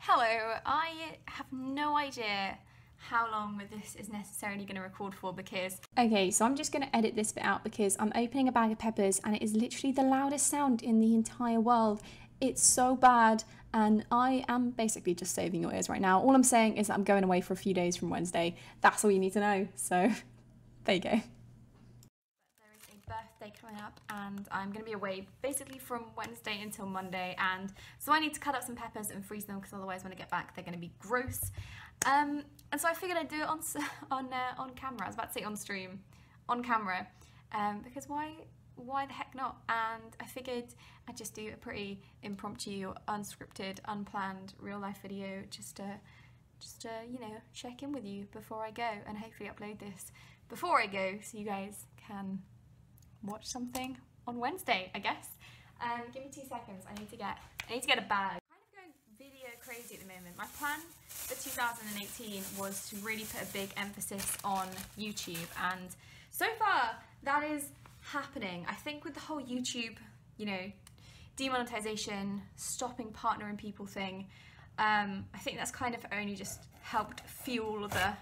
Hello, I have no idea how long this is necessarily going to record for because... Okay, so I'm just going to edit this bit out because I'm opening a bag of peppers and it is literally the loudest sound in the entire world. It's so bad and I am basically just saving your ears right now. All I'm saying is that I'm going away for a few days from Wednesday. That's all you need to know, so there you go. There is a birthday coming up and I'm going to be away basically from Wednesday until Monday, and so I need to cut up some peppers and freeze them because otherwise when I get back they're going to be gross. And so I figured I'd do it on camera. I was about to say on stream, on camera, because why the heck not? And I figured I'd just do a pretty impromptu, unscripted, unplanned real life video just to you know, check in with you before I go, and hopefully upload this before I go so you guys can watch something on Wednesday, I guess. Give me 2 seconds. I need to get a bag. I'm kind of going video crazy at the moment. My plan for 2018 was to really put a big emphasis on YouTube, and so far that is happening. I think with the whole YouTube, you know, demonetization, stopping partnering people thing, I think that's kind of only just helped fuel the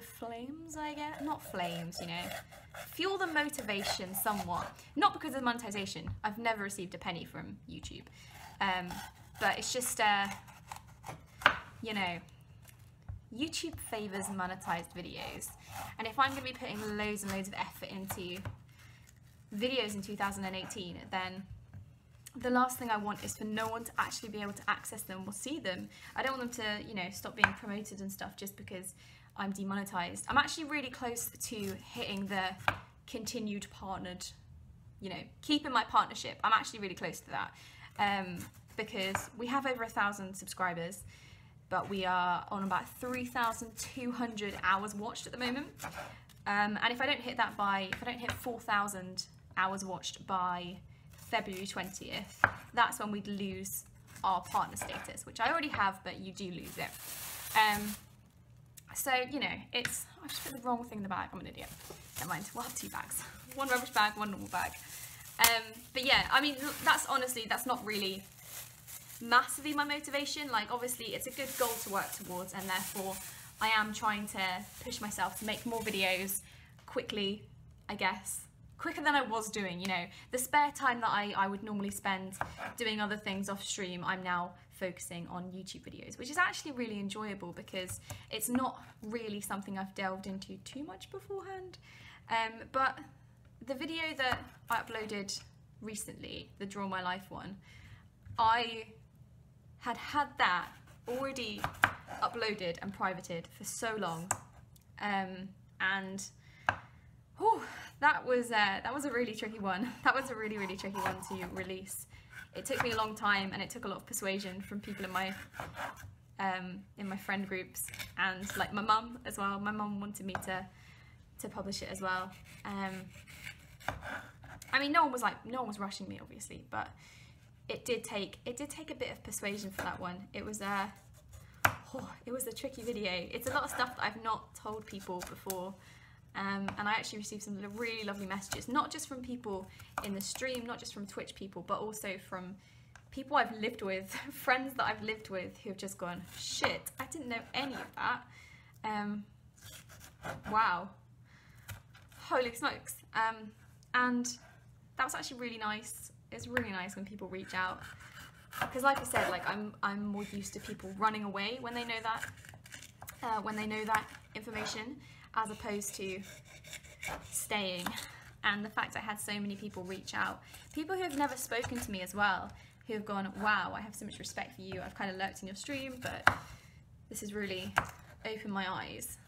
flames, I guess. Not flames, you know. Fuel the motivation somewhat. Not because of monetization. I've never received a penny from YouTube. But it's just, you know, YouTube favours monetized videos. And if I'm going to be putting loads and loads of effort into videos in 2018, then the last thing I want is for no one to actually be able to access them or see them. I don't want them to, you know, stop being promoted and stuff just because I'm demonetized. I'm actually really close to hitting the continued partnered, you know, keeping my partnership. I'm actually really close to that because we have over 1,000 subscribers, but we are on about 3,200 hours watched at the moment. And if I don't hit 4,000 hours watched by February 20th, that's when we'd lose our partner status, which I already have, but you do lose it. So, you know, I just put the wrong thing in the bag. I'm an idiot. Never mind. We'll have 2 bags. One rubbish bag, one normal bag. But yeah, I mean, that's not really massively my motivation. Like, obviously, it's a good goal to work towards, and therefore I am trying to push myself to make more videos quickly, I guess. Quicker than I was doing, you know. The spare time that I would normally spend doing other things off stream, I'm now focusing on YouTube videos, which is actually really enjoyable because it's not really something I've delved into too much beforehand. But the video that I uploaded recently, the Draw My Life one, I had that already uploaded and privated for so long, and whew, that was a really tricky one. That was a really tricky one to release. It took me a long time, and it took a lot of persuasion from people in my friend groups, and like my mum as well. My mum wanted me to publish it as well. I mean, no one was rushing me, obviously, but it did take a bit of persuasion for that one. It was a tricky video. It's a lot of stuff that I've not told people before. And I actually received some really lovely messages, not just from people in the stream, not just from Twitch people, but also from people I've lived with, friends that I've lived with who have just gone, shit, I didn't know any of that. Wow. Holy smokes. And that was actually really nice. It's really nice when people reach out. Because like I said, like I'm more used to people running away when they know that information, as opposed to staying. And the fact I had so many people reach out, people who have never spoken to me as well, who have gone, wow, I have so much respect for you, I've kind of lurked in your stream, but this has really opened my eyes.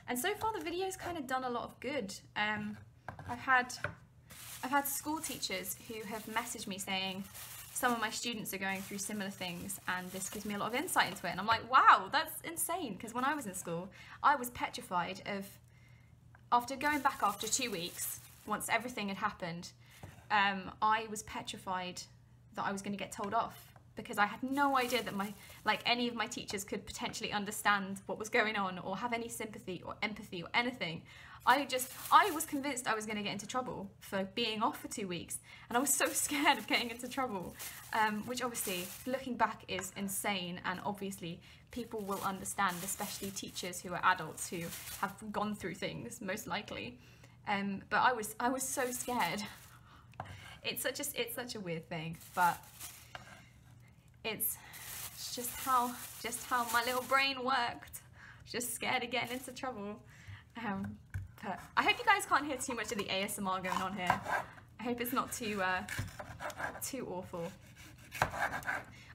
And so far the video's kind of done a lot of good. I've had school teachers who have messaged me saying some of my students are going through similar things, and this gives me a lot of insight into it. And I'm like, wow, that's insane, because when I was in school, I was petrified of, after going back after 2 weeks, once everything had happened, I was petrified that I was going to get told off. because I had no idea that any of my teachers could potentially understand what was going on or have any sympathy or empathy or anything. I was convinced I was going to get into trouble for being off for 2 weeks, and I was so scared of getting into trouble, which obviously, looking back, is insane, and obviously people will understand, especially teachers who are adults who have gone through things, most likely. But I was so scared. It's such a weird thing, but it's just how my little brain worked. Just scared of getting into trouble. But I hope you guys can't hear too much of the ASMR going on here. I hope it's not too awful.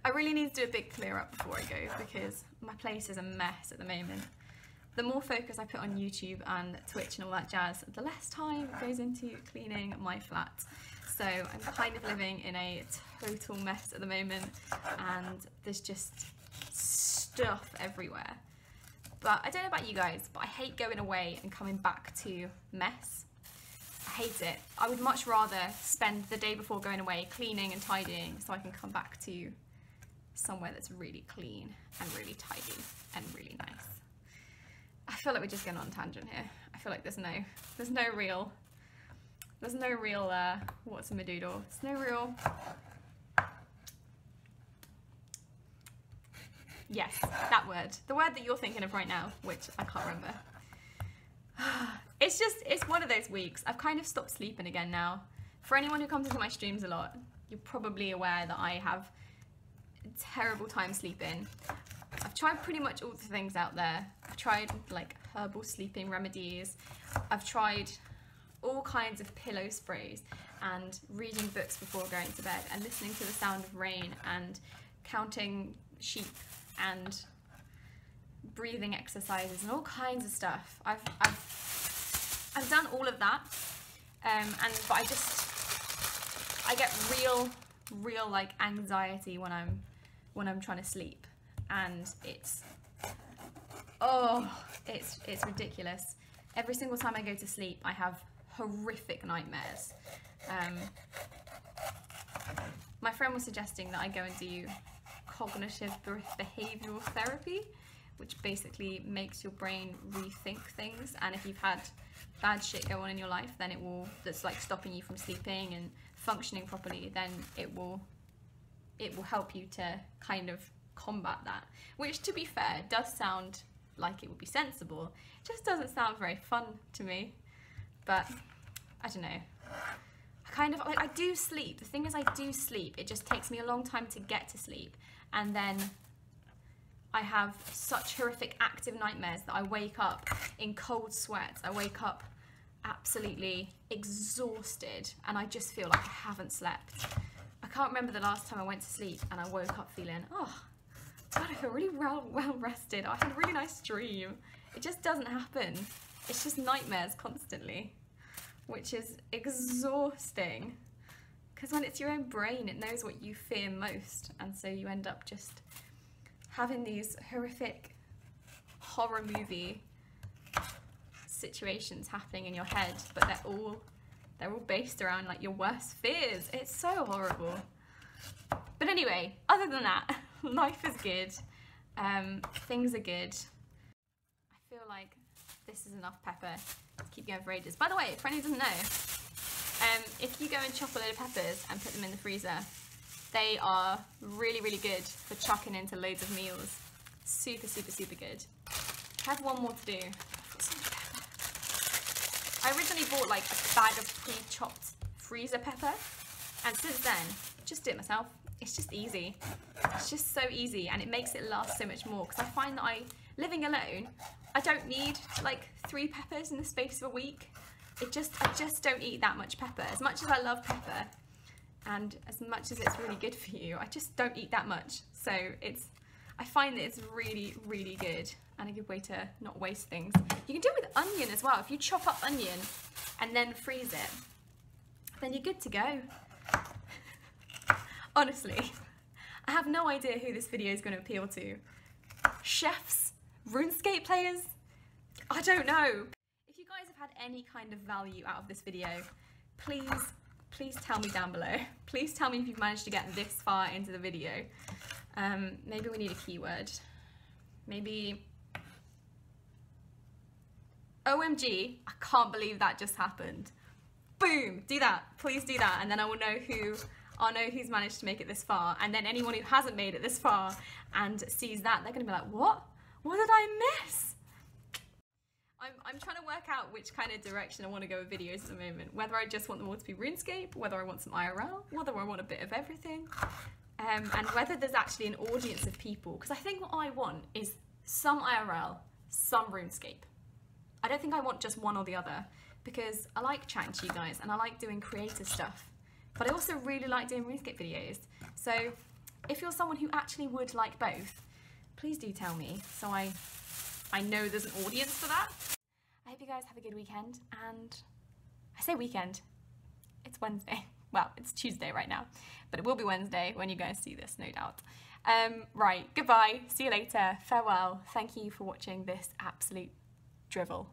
I really need to do a big clear up before I go, because my place is a mess at the moment. The more focus I put on YouTube and Twitch and all that jazz, the less time goes into cleaning my flat. So I'm kind of living in a total mess at the moment, and there's just stuff everywhere. But I don't know about you guys, but I hate going away and coming back to mess. I hate it. I would much rather spend the day before going away cleaning and tidying, so I can come back to somewhere that's really clean and really tidy and really nice. I feel like we're just going on a tangent here. I feel like there's no real what's a madoodle? There's no real, yes, that word. The word that you're thinking of right now, which I can't remember. It's one of those weeks. I've kind of stopped sleeping again now. For anyone who comes into my streams a lot, you're probably aware that I have a terrible time sleeping. I've tried pretty much all the things out there. I've tried like herbal sleeping remedies. I've tried all kinds of pillow sprays and reading books before going to bed and listening to the sound of rain and counting sheep and breathing exercises and all kinds of stuff. I've done all of that, but I get real like anxiety when I'm trying to sleep, and it's ridiculous. Every single time I go to sleep, I have horrific nightmares. My friend was suggesting that I go and do cognitive behavioural therapy, which basically makes your brain rethink things, and if you've had bad shit go on in your life, then that's like stopping you from sleeping and functioning properly, then it will help you to kind of combat that, which, to be fair, does sound like it would be sensible. It just doesn't sound very fun to me. But I don't know, I kind of like, I do sleep. The thing is, I do sleep. It just takes me a long time to get to sleep, and then I have such horrific active nightmares that I wake up in cold sweats. I wake up absolutely exhausted, and I just feel like I haven't slept. I can't remember the last time I went to sleep and I woke up feeling, oh God, I feel really well rested. I had a really nice dream. It just doesn't happen. It's just nightmares constantly, which is exhausting. Because when it's your own brain, it knows what you fear most, and so you end up just having these horrific horror movie situations happening in your head, but they're all based around like your worst fears. It's so horrible. But anyway, other than that, life is good. Things are good. I feel like this is enough pepper to keep going for ages. By the way, for anyone who doesn't know, if you go and chop a load of peppers and put them in the freezer, they are really, really good for chucking into loads of meals. Super, super, super good. I have one more to do. I originally bought like a bag of pre-chopped freezer pepper, and since then, just do it myself. It's just easy. It's just so easy, and it makes it last so much more, because I find that living alone, I don't need like 3 peppers in the space of a week. I just don't eat that much pepper. As much as I love pepper, and as much as it's really good for you, I just don't eat that much. So I find that it's really, really good, and a good way to not waste things. You can do it with onion as well. If you chop up onion and then freeze it, then you're good to go. Honestly, I have no idea who this video is going to appeal to. Chefs? RuneScape players? I don't know. If you guys have had any kind of value out of this video, please please tell me down below. Please tell me if you've managed to get this far into the video. Maybe we need a keyword. Maybe OMG, I can't believe that just happened. Boom, do that, please do that, and then I'll know who's managed to make it this far, and then anyone who hasn't made it this far and sees that, they're gonna be like, what? What did I miss? I'm trying to work out which kind of direction I want to go with videos at the moment, whether I just want them all to be RuneScape, whether I want some IRL, whether I want a bit of everything, and whether there's actually an audience of people, because I think what I want is some IRL, some RuneScape. I don't think I want just one or the other, because I like chatting to you guys and I like doing creative stuff, but I also really like doing RuneScape videos. So if you're someone who actually would like both, please do tell me so I know there's an audience for that. I hope you guys have a good weekend, and I say weekend, it's Wednesday. Well, it's Tuesday right now, but it will be Wednesday when you guys see this, no doubt. Right, goodbye, see you later, farewell, thank you for watching this absolute drivel.